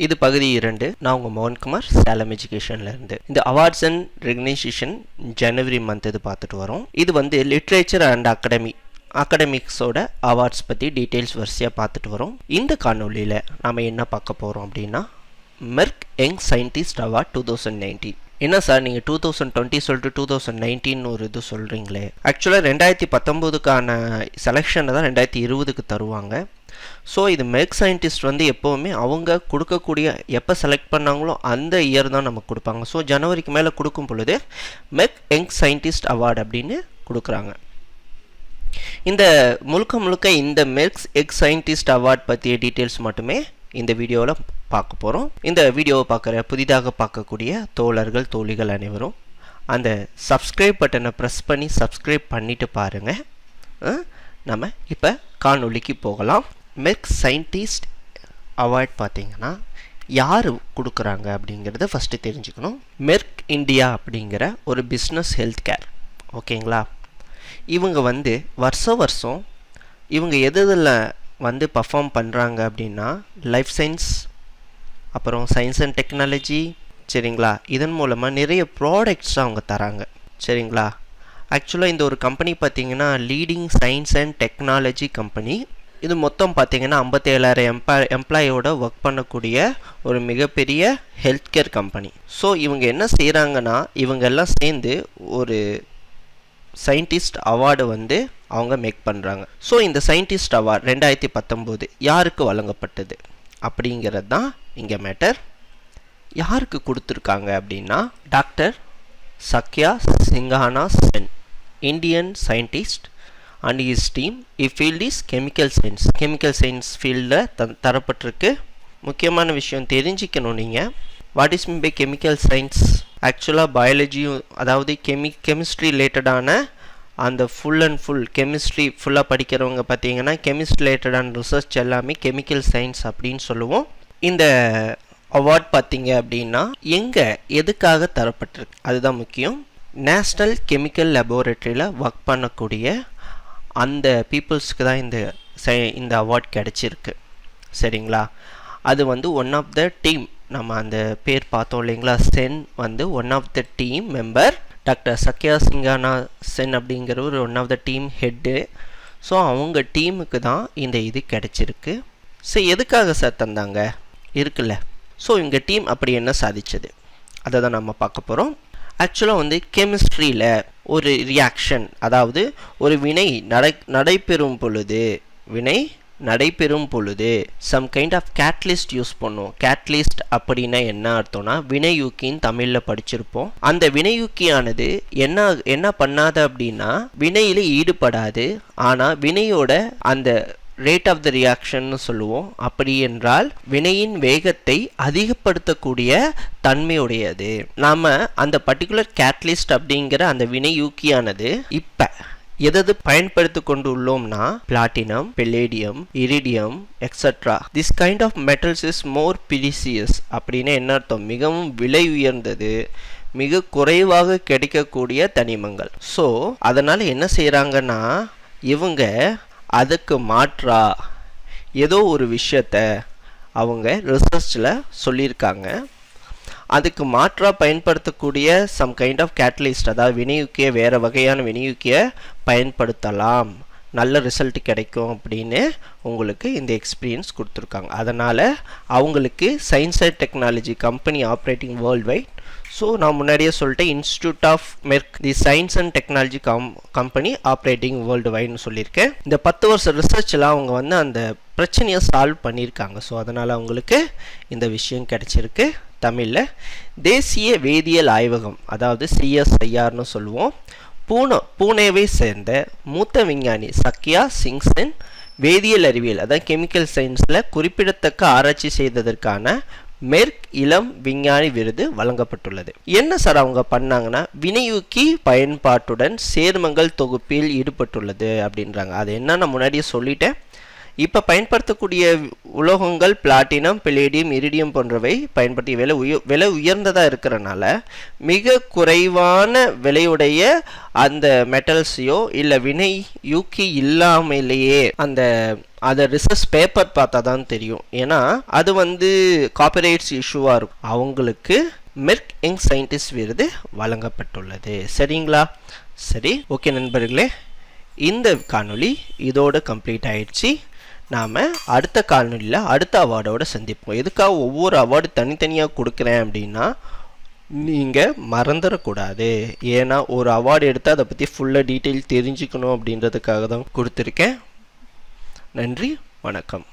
இது பகுதி 2. நான் உங்கள் மோகன்குமார், சேலம் எஜுகேஷன்லேருந்து. இந்த awards and recognition January month இது பார்த்துட்டு வரோம். இது வந்து லிட்ரேச்சர் அண்ட் அகடமிக்ஸோட அவார்ட்ஸ் பற்றி டீட்டெயில்ஸ் வரிசையாக பார்த்துட்டு வரோம். இந்த காணொலியில் நாம் என்ன பார்க்க போகிறோம் அப்படின்னா, மெர்க் யங் சயின்டிஸ்ட் அவார்ட் 2019. என்ன சார் நீங்கள் 2020 சொல்லிட்டு 2019 ஒரு இது சொல்கிறீங்களே? ஆக்சுவலாக 2019க்கான செலெக்ஷனை தான் 2020க்கு தருவாங்க. ஸோ இது மெர்க் சயின்டிஸ்ட் வந்து எப்போவுமே அவங்க கொடுக்கக்கூடிய எப்போ செலக்ட் பண்ணாங்களோ அந்த இயர் தான் நமக்கு கொடுப்பாங்க. ஸோ ஜனவரிக்கு மேலே கொடுக்கும் பொழுது மெர்க் யங் சயின்டிஸ்ட் அவார்டு அப்படின்னு கொடுக்குறாங்க. இந்த முழுக்க இந்த மெர்க் யங் சயின்டிஸ்ட் அவார்ட் பற்றிய டீட்டெயில்ஸ் மட்டுமே இந்த வீடியோவில் பார்க்க போகிறோம். இந்த வீடியோவை புதிதாக பார்க்கக்கூடிய தோழர்கள் தோழிகள் அனைவரும் அந்த சப்ஸ்கிரைப் பட்டனை ப்ரெஸ் பண்ணி சப்ஸ்கிரைப் பண்ணிவிட்டு பாருங்கள். நம்ம இப்போ காணொலிக்கு போகலாம். மெர்க் சயின்டிஸ்ட் அவார்ட் பார்த்தீங்கன்னா யார் கொடுக்குறாங்க அப்படிங்கிறத ஃபஸ்ட்டு தெரிஞ்சுக்கணும். மெர்க் இந்தியா அப்படிங்கிற ஒரு பிஸ்னஸ் ஹெல்த் கேர், ஓகேங்களா? இவங்க வந்து வருஷம் இவங்க எதில் வந்து பர்ஃபார்ம் பண்ணுறாங்க அப்படின்னா லைஃப் சயின்ஸ், அப்புறம் சயின்ஸ் அண்ட் டெக்னாலஜி, சரிங்களா? இதன் மூலமாக நிறைய ப்ராடக்ட்ஸ் அவங்க தராங்க, சரிங்களா? ஆக்சுவலாக இந்த ஒரு கம்பெனி பார்த்திங்கன்னா leading science and technology company. இது மொத்தம் பார்த்திங்கன்னா 57,000 எம்ப்ளாயோட ஒர்க் பண்ணக்கூடிய ஒரு மிகப்பெரிய ஹெல்த் கேர் கம்பெனி. ஸோ இவங்க என்ன செய்கிறாங்கன்னா, இவங்க எல்லாம் சேர்ந்து ஒரு சயின்டிஸ்ட் அவார்டு வந்து அவங்க மேக் பண்ணுறாங்க. ஸோ இந்த சயின்டிஸ்ட் அவார்டு 2019 யாருக்கு வழங்கப்பட்டது அப்படிங்கிறது தான் இங்கே மேட்டர். யாருக்கு கொடுத்துருக்காங்க அப்படின்னா, doctor Sakya Singhana Sen, Indian scientist and his team. Field is chemical science ஃபீல்டில் தரப்பட்டிருக்கு. முக்கியமான விஷயம் தெரிஞ்சுக்கணும் நீங்கள். What is mean by chemical science? ஆக்சுவலாக பயாலஜியும், அதாவது கெமிஸ்ட்ரி ரிலேட்டடான அந்த ஃபுல் கெமிஸ்ட்ரி ஃபுல்லாக படிக்கிறவங்க பார்த்தீங்கன்னா கெமிஸ்ட்ரி ரிலேட்டடான ரிசர்ச் எல்லாமே கெமிக்கல் சயின்ஸ் அப்படின்னு சொல்லுவோம். இந்த அவார்ட் பார்த்தீங்க அப்படின்னா எதுக்காக தரப்பட்டிருக்கு அதுதான் முக்கியம். நேஷ்னல் கெமிக்கல் லெபார்ட்டரியில் ஒர்க் பண்ணக்கூடிய அந்த பீப்புள்ஸ்க்கு தான் இந்த அவார்ட் கிடச்சிருக்கு, சரிங்களா? அது வந்து ஒன் ஆஃப் த டீம், நம்ம அந்த பேர் பார்த்தோம் இல்லைங்களா, சென் வந்து one of the team member. Doctor Sakya Singhana Sen அப்படிங்கிற ஒரு one of the team head. So அவங்க டீமுக்கு தான் இந்த இது கிடச்சிருக்கு. ஸோ எதுக்காக சார் தந்தாங்க இருக்குல்ல? ஸோ இவங்க டீம் அப்படி என்ன சாதிச்சது அதை தான் நம்ம பார்க்க போகிறோம். ஆக்சுவலாக வந்து கெமிஸ்ட்ரியில் ஒரு ரியாக்ஷன், அதாவது ஒரு வினை நடைபெறும் பொழுது some kind of catalyst use பண்ணுவோம். கேட்லிஸ்ட் அப்படின்னா என்ன அர்த்தம்னா வினையூக்கின்னு தமிழில் படிச்சிருப்போம். அந்த வினையூக்கியானது என்ன பண்ணாது அப்படின்னா வினையில் ஈடுபடாது, ஆனால் வினையோட அந்த ரேட் ஆஃப் த ரியாக்ஷன்னு சொல்லுவோம். அப்படி என்றால் வினையின் வேகத்தை அதிகப்படுத்தக்கூடிய தன்மையுடையது. நாம் அந்த பர்டிகுலர் கேட்லிஸ்ட் அப்படிங்கிற அந்த வினையூக்கியானது இப்போ எது பயன்படுத்தி கொண்டு உள்ளோம்னா platinum, palladium, iridium etcetera. This kind of metals is more precious அப்படின்னு என்ன அர்த்தம்? மிகவும் விலை உயர்ந்தது, மிக குறைவாக கிடைக்கக்கூடிய தனிமங்கள். ஸோ அதனால் என்ன செய்கிறாங்கன்னா, இவங்க அதுக்கு மாற்றா ஏதோ ஒரு விஷயத்த அவங்க ரிசர்ச்சில் சொல்லியிருக்காங்க. அதுக்கு மாற்றாக பயன்படுத்தக்கூடிய சம் கைண்ட் ஆஃப் கேட்டலிஸ்ட், அதாவது வினையூக்கிய, வேறு வகையான வினையூக்கிய பயன்படுத்தலாம், நல்ல ரிசல்ட் கிடைக்கும் அப்படின்னு உங்களுக்கு இந்த எக்ஸ்பீரியன்ஸ் கொடுத்துருக்காங்க. அதனால் அவங்களுக்கு science and technology company operating world wide. So நான் முன்னாடியே சொல்லிட்டேன், institute of Merck the science and technology company operating world வைட்னு சொல்லியிருக்கேன். இந்த 10 வருஷம் ரிசர்ச்சில் அவங்க வந்து அந்த பிரச்சனையை சால்வ் பண்ணியிருக்காங்க. ஸோ அதனால் அவங்களுக்கு இந்த விஷயம் கிடைச்சிருக்கு. தமிழில் தேசிய வேதியியல் ஆய்வகம், அதாவது CSIRனு சொல்லுவோம். பூனேவை சேர்ந்த மூத்த விஞ்ஞானி சக்யா சிங் சென் வேதியியல் அறிவியல், அதாவது கெமிக்கல் சயின்ஸில் குறிப்பிடத்தக்க ஆராய்ச்சி செய்ததற்கான மெர்க் இளம் விஞ்ஞானி விருது வழங்கப்பட்டுள்ளது. என்ன சார் அவங்க பண்ணாங்கன்னா, வினையூக்கி பயன்பாட்டுடன் சேர்மங்கள் தொகுப்பில் ஈடுபட்டுள்ளது அப்படின்றாங்க. அது என்ன நான் முன்னாடியே சொல்லிட்டேன். இப்போ பயன்படுத்தக்கூடிய உலோகங்கள் பிளாட்டினம், பெலேடியம், இரிடியம் போன்றவை பயன்படுத்தி விலை உயர்ந்ததாக இருக்கிறனால மிக குறைவான விலையுடைய அந்த மெட்டல்ஸையோ இல்லை வினை யூக்கி இல்லாமலேயே அந்த அதை ரிசர்ச் பேப்பர் பார்த்தா தான் தெரியும். ஏன்னா அது வந்து காப்பிரைட்ஸ் இஷ்யூவாக இருக்கும். அவங்களுக்கு மெர்க் யங் சயின்டிஸ்ட் விருது வழங்கப்பட்டுள்ளது. சரிங்களா? சரி, ஓகே நண்பர்களே, இந்த காணொளி இதோட கம்ப்ளீட் ஆயிடுச்சு. நாம் அடுத்த காணொலியில் அடுத்த அவார்டோட சந்திப்போம். எதுக்காக ஒவ்வொரு அவார்டு தனித்தனியாக கொடுக்குறேன் அப்படின்னா, நீங்கள் மறந்துடக்கூடாது. ஏன்னா ஒரு அவார்டு எடுத்தால் அதை பற்றி ஃபுல்லாக டீட்டெயில் தெரிஞ்சுக்கணும் அப்படின்றதுக்காக தான் கொடுத்துருக்கேன். நன்றி, வணக்கம்.